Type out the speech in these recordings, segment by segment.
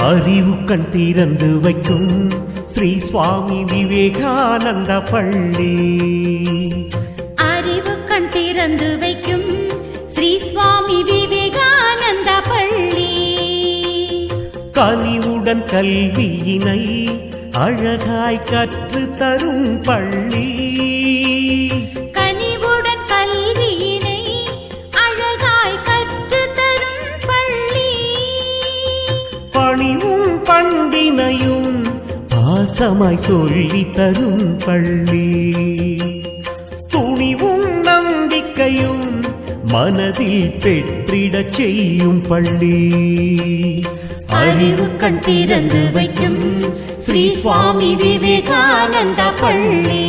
அறிவு கண் திறந்து வைக்கும் ஸ்ரீ சுவாமி விவேகானந்த பள்ளி. அறிவு கண் திறந்து வைக்கும் ஸ்ரீ சுவாமி விவேகானந்த பள்ளி. கனிவுடன் கல்வியினை அழகாய் கற்று தரும் பள்ளி. கனிவுடன் கல்வியினை அழகாய் கற்று தரும் பள்ளி. பணிவும் பண்பினையும் பாசமாய் சொல்லி தரும் பள்ளி. துணிவும் நம்பிக்கையும் மனதில் பெற்றிடச் செய்யும் பள்ளி. அறிவு கண் திறந்து வைக்கும் ஸ்ரீ சுவாமி விவேகானந்த பள்ளி.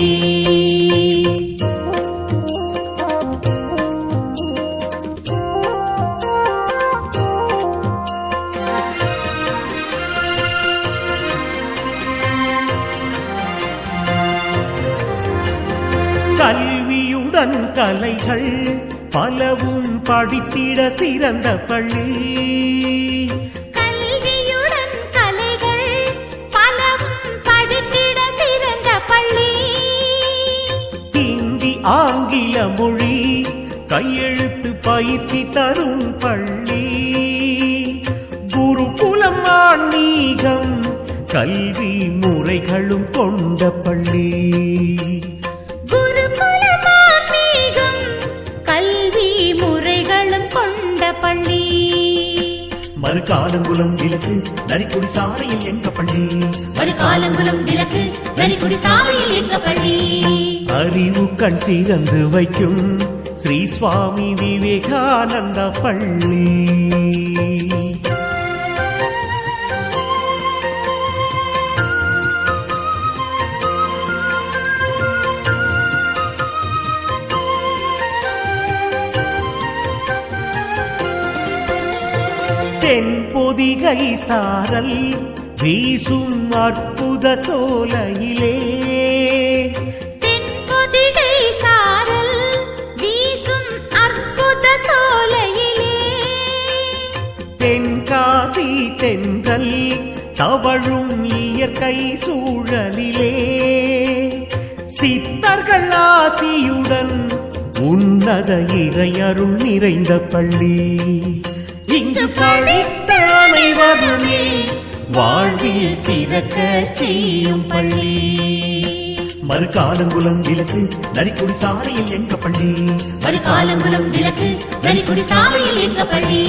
கல்வியுடன் கலைகள் பலவும் படித்திட சிறந்த பள்ளி. கல்வியுடன் கலைகள் பலவும் படித்திட சிறந்த பள்ளி. ஹிந்தி ஆங்கில மொழி கையெழுத்து பயிற்சி தரும் பள்ளி. குருகுலம் ஆன்மீகம் கல்வி முறைகளும் கொண்ட பள்ளி. பள்ளி. மறுகாலங்குளம் விளக்கு நரிக்குடி சாலையில் எங்க பள்ளி. மறுகாலங்குளம் விளக்கு நரிக்குடி சாலையில் எங்க பள்ளி. அறிவு கண் திறந்து வைக்கும் ஸ்ரீ சுவாமி விவேகானந்த பள்ளி. தென்பொதிகை சாரல் வீசும் அற்புத சோலையிலே. தென்பொதிகை சாரல் வீசும் அற்புத சோலையிலே. தென்காசி தென்றல் தவழும் இயற்கை சூழலிலே. சித்தர்கள் ஆசியுடன் உன்னத இறையருள் நிறைந்த பள்ளி. இங்கு படித்த அனைவருமே வாழ்வில் சிறக்க செய்யும் பள்ளி. மறுகாலங்குளம் விளக்கு நரிக்குடி சாலையில் எங்க பள்ளி. மறுகாலங்குளம் விளக்கு நரிக்குடி சாலையில் எங்க பள்ளி.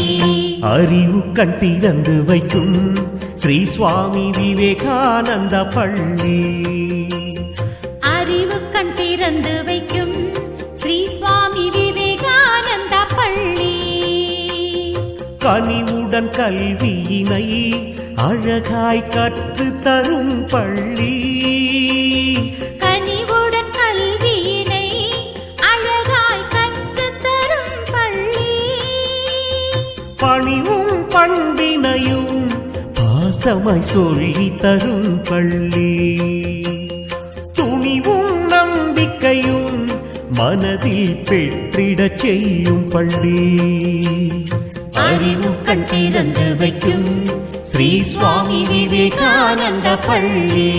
அறிவு கண் திறந்து வைக்கும் ஸ்ரீ சுவாமி விவேகானந்த பள்ளி. அறிவு கண் திறந்து வைக்கும் ஸ்ரீ சுவாமி விவேகானந்த பள்ளி. கனிவுடன் கல்வியினை அழகாய் கற்று தரும் பள்ளி. கனிவுடன் கல்வியினை அழகாய் கற்று தரும் பள்ளி. பணிவும் பண்பினையும் பாசமாய் சொல்லி தரும் பள்ளி. துணிவும் நம்பிக்கையும் மனதில் பெற்றிடச் செய்யும் பள்ளி. அறிவு கண் திறந்து வைக்கும் ஸ்ரீ சுவாமி விவேகானந்த பள்ளி.